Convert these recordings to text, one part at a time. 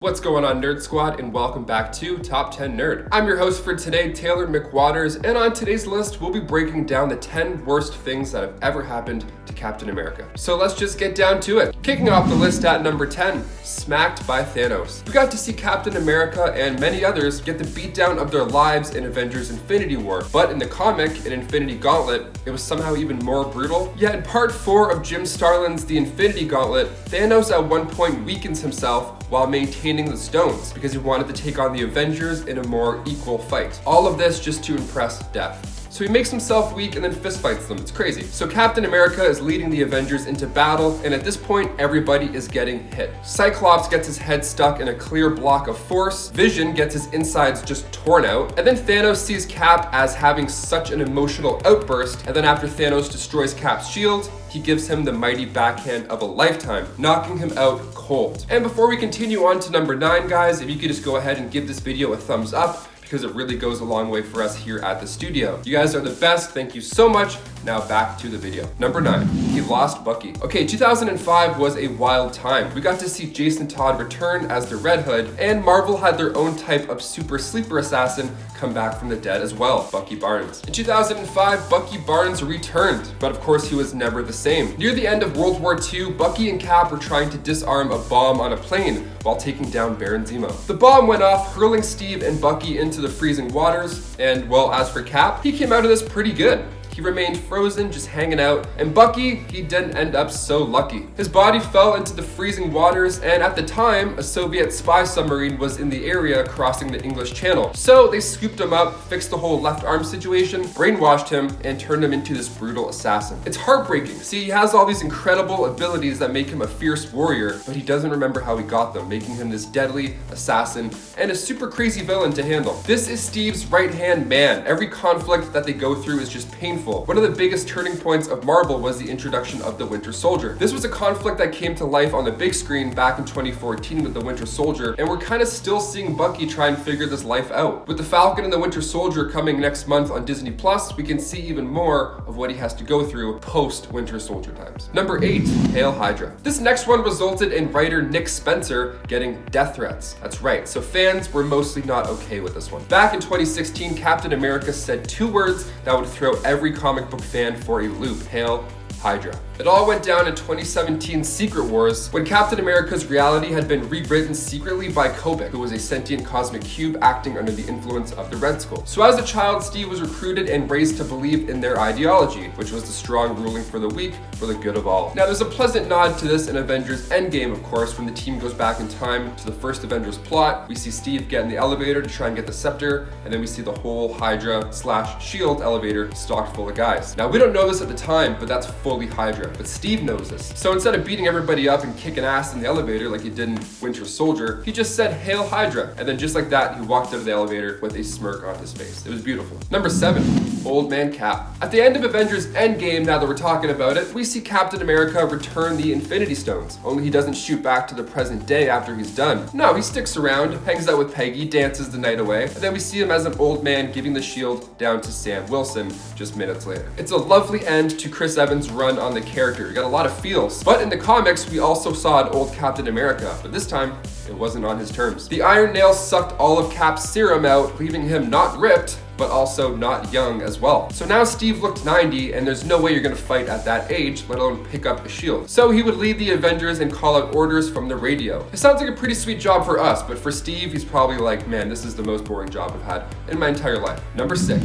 What's going on, Nerd Squad, and welcome back to Top 10 Nerd. I'm your host for today, Taylor McWatters, and on today's list, we'll be breaking down the 10 worst things that have ever happened to Captain America. So let's just get down to it. Kicking off the list at number 10, smacked by Thanos. We got to see Captain America and many others get the beatdown of their lives in Avengers Infinity War, but in the comic, in Infinity Gauntlet, it was somehow even more brutal. Yet in part 4 of Jim Starlin's The Infinity Gauntlet, Thanos at one point weakens himself while maintaining the stones because he wanted to take on the Avengers in a more equal fight. All of this just to impress Death. So he makes himself weak and then fistfights them. It's crazy. So Captain America is leading the Avengers into battle, and at this point, everybody is getting hit. Cyclops gets his head stuck in a clear block of force. Vision gets his insides just torn out. And then Thanos sees Cap as having such an emotional outburst. And then after Thanos destroys Cap's shield, he gives him the mighty backhand of a lifetime, knocking him out cold. And before we continue on to number 9, guys, if you could just go ahead and give this video a thumbs up, because it really goes a long way for us here at the studio. You guys are the best. Thank you so much. Now back to the video. Number 9, he lost Bucky. Okay, 2005 was a wild time. We got to see Jason Todd return as the Red Hood, and Marvel had their own type of super sleeper assassin come back from the dead as well, Bucky Barnes. In 2005, Bucky Barnes returned, but of course he was never the same. Near the end of World War II, Bucky and Cap were trying to disarm a bomb on a plane while taking down Baron Zemo. The bomb went off, hurling Steve and Bucky into the freezing waters, and well, as for Cap, he came out of this pretty good. He remained frozen, just hanging out, and Bucky, he didn't end up so lucky. His body fell into the freezing waters, and at the time, a Soviet spy submarine was in the area crossing the English Channel. So they scooped him up, fixed the whole left arm situation, brainwashed him, and turned him into this brutal assassin. It's heartbreaking. See, he has all these incredible abilities that make him a fierce warrior, but he doesn't remember how he got them, making him this deadly assassin and a super crazy villain to handle. This is Steve's right-hand man. Every conflict that they go through is just painful. One of the biggest turning points of Marvel was the introduction of the Winter Soldier. This was a conflict that came to life on the big screen back in 2014 with the Winter Soldier, and we're kind of still seeing Bucky try and figure this life out. With the Falcon and the Winter Soldier coming next month on Disney Plus, we can see even more of what he has to go through post-Winter Soldier times. Number 8, Hail Hydra. This next one resulted in writer Nick Spencer getting death threats. That's right, so fans were mostly not okay with this one. Back in 2016, Captain America said 2 words that would throw every comic book fan for a loop: Hail Hydra. It all went down in 2017 Secret Wars when Captain America's reality had been rewritten secretly by Kobik, who was a sentient cosmic cube acting under the influence of the Red Skull. So as a child, Steve was recruited and raised to believe in their ideology, which was the strong ruling for the weak for the good of all. Now there's a pleasant nod to this in Avengers Endgame, of course, when the team goes back in time to the first Avengers plot. We see Steve get in the elevator to try and get the scepter, and then we see the whole Hydra/Shield elevator stocked full of guys. Now we don't know this at the time, but that's fully Hydra. But Steve knows this. So instead of beating everybody up and kicking ass in the elevator like he did in Winter Soldier, he just said, "Hail Hydra." And then just like that, he walked out of the elevator with a smirk on his face. It was beautiful. Number 7, Old Man Cap. At the end of Avengers Endgame, now that we're talking about it, we see Captain America return the Infinity Stones. Only he doesn't shoot back to the present day after he's done. No, he sticks around, hangs out with Peggy, dances the night away, and then we see him as an old man giving the shield down to Sam Wilson just minutes later. It's a lovely end to Chris Evans' run on the character. You got a lot of feels. But in the comics, we also saw an old Captain America, but this time, it wasn't on his terms. The Iron Nail sucked all of Cap's serum out, leaving him not ripped, but also not young as well. So now Steve looked 90, and there's no way you're gonna fight at that age, let alone pick up a shield. So he would lead the Avengers and call out orders from the radio. It sounds like a pretty sweet job for us, but for Steve, he's probably like, man, this is the most boring job I've had in my entire life. Number 6.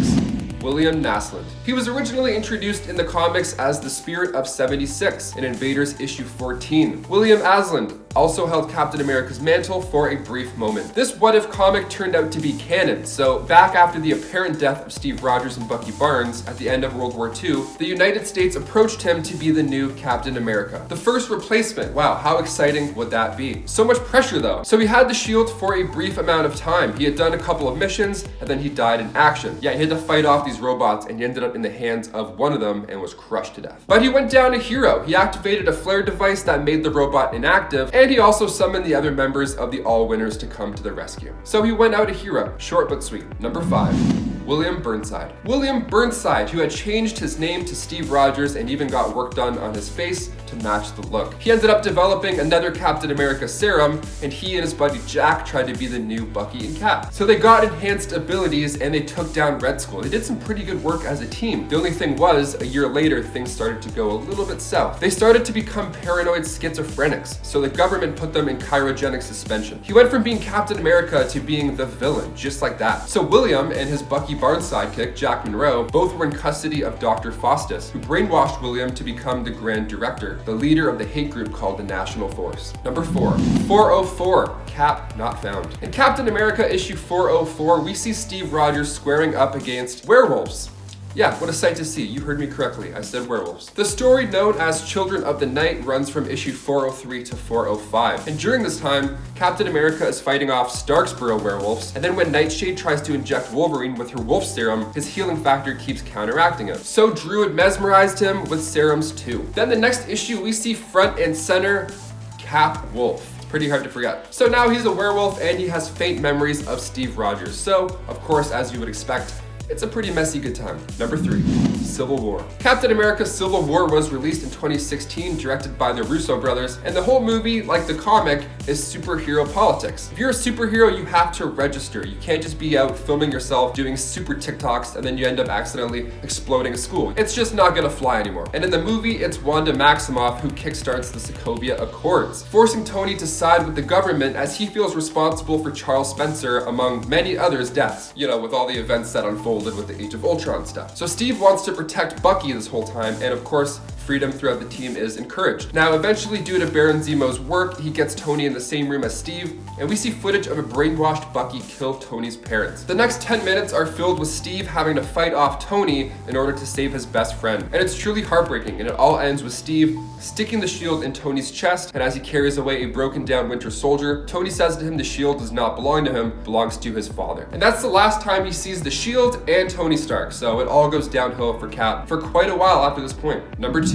William NASLUND. He was originally introduced in the comics as the Spirit of 76 in Invaders issue 14. William Asland also held Captain America's mantle for a brief moment. This What If comic turned out to be canon, so back after the apparent death of Steve Rogers and Bucky Barnes at the end of World War II, the United States approached him to be the new Captain America. The first replacement. Wow, how exciting would that be? So much pressure though. So he had the shield for a brief amount of time. He had done a couple of missions, and then he died in action. Yeah, he had to fight off these robots, and he ended up in the hands of one of them and was crushed to death. But he went down a hero. He activated a flare device that made the robot inactive, and he also summoned the other members of the All Winners to come to the rescue. So he went out a hero. Short but sweet. Number 5. William Burnside. William Burnside, who had changed his name to Steve Rogers and even got work done on his face to match the look. He ended up developing another Captain America serum, and he and his buddy Jack tried to be the new Bucky and Cap. So they got enhanced abilities and they took down Red Skull. They did some pretty good work as a team. The only thing was, a year later, things started to go a little bit south. They started to become paranoid schizophrenics, so the government put them in cryogenic suspension. He went from being Captain America to being the villain, just like that. So William and his Bucky Barnes sidekick, Jack Monroe, both were in custody of Dr. Faustus, who brainwashed William to become the Grand Director, the leader of the hate group called the National Force. Number 4, 404, Cap not found. In Captain America issue 404, we see Steve Rogers squaring up against werewolves. Yeah, what a sight to see. You heard me correctly. I said werewolves. The story known as Children of the Night runs from issue 403 to 405. And during this time, Captain America is fighting off Starksboro werewolves, and then when Nightshade tries to inject Wolverine with her wolf serum, his healing factor keeps counteracting it. So Druid mesmerized him with serums too. Then the next issue, we see front and center Cap Wolf. Pretty hard to forget. So now he's a werewolf and he has faint memories of Steve Rogers. So, of course, as you would expect, it's a pretty messy good time. Number 3, Civil War. Captain America Civil War was released in 2016, directed by the Russo brothers, and the whole movie, like the comic, is superhero politics. If you're a superhero, you have to register. You can't just be out filming yourself, doing super TikToks, and then you end up accidentally exploding a school. It's just not gonna fly anymore. And in the movie, it's Wanda Maximoff who kickstarts the Sokovia Accords, forcing Tony to side with the government as he feels responsible for Charles Spencer, among many others' deaths. You know, with all the events that unfolded with the Age of Ultron stuff. So Steve wants to protect Bucky this whole time, and of course, freedom throughout the team is encouraged. Now, eventually, due to Baron Zemo's work, he gets Tony in the same room as Steve, and we see footage of a brainwashed Bucky kill Tony's parents. The next 10 minutes are filled with Steve having to fight off Tony in order to save his best friend. And it's truly heartbreaking, and it all ends with Steve sticking the shield in Tony's chest, and as he carries away a broken down Winter Soldier, Tony says to him the shield does not belong to him, it belongs to his father. And that's the last time he sees the shield and Tony Stark, so it all goes downhill for Cap for quite a while after this point. Number 2,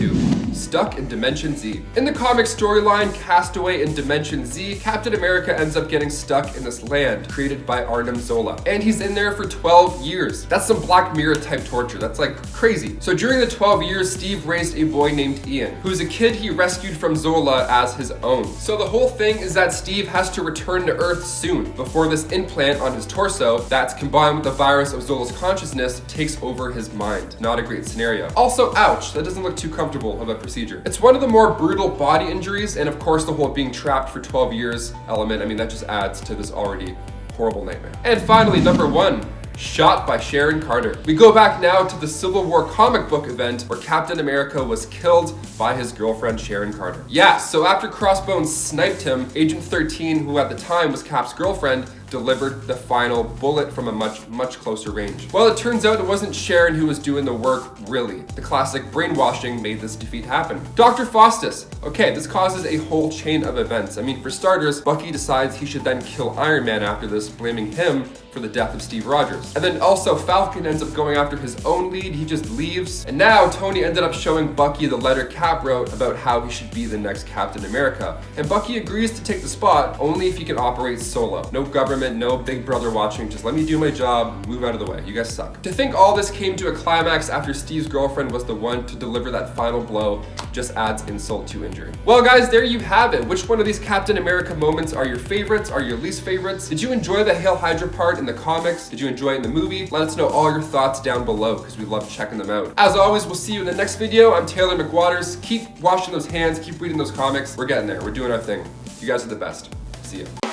Stuck in Dimension Z. In the comic storyline Castaway in Dimension Z, Captain America ends up getting stuck in this land created by Arnim Zola, and he's in there for 12 years. That's some Black Mirror type torture. That's like crazy. So during the 12 years, Steve raised a boy named Ian, who's a kid he rescued from Zola as his own. So the whole thing is that Steve has to return to Earth soon before this implant on his torso that's combined with the virus of Zola's consciousness takes over his mind. Not a great scenario. Also, ouch, that doesn't look too comfortable of a procedure. It's one of the more brutal body injuries, and of course the whole being trapped for 12 years element, I mean, that just adds to this already horrible nightmare. And finally, number 1, shot by Sharon Carter. We go back now to the Civil War comic book event where Captain America was killed by his girlfriend Sharon Carter. Yeah, so after Crossbones sniped him, Agent 13, who at the time was Cap's girlfriend, delivered the final bullet from a much closer range. Well, it turns out it wasn't Sharon who was doing the work, really. The classic brainwashing made this defeat happen. Dr. Faustus. Okay, this causes a whole chain of events. I mean, for starters, Bucky decides he should then kill Iron Man after this, blaming him for the death of Steve Rogers. And then also Falcon ends up going after his own lead, he just leaves. And now Tony ended up showing Bucky the letter Cap wrote about how he should be the next Captain America. And Bucky agrees to take the spot only if he can operate solo. No government, no big brother watching, just let me do my job, move out of the way, you guys suck. To think all this came to a climax after Steve's girlfriend was the one to deliver that final blow just adds insult to injury. Well guys, there you have it. Which one of these Captain America moments are your favorites, are your least favorites? Did you enjoy the Hail Hydra part in the comics? Did you enjoy it in the movie? Let us know all your thoughts down below because we love checking them out. As always, we'll see you in the next video. I'm Taylor McWatters. Keep washing those hands, keep reading those comics. We're getting there, we're doing our thing. You guys are the best. See ya.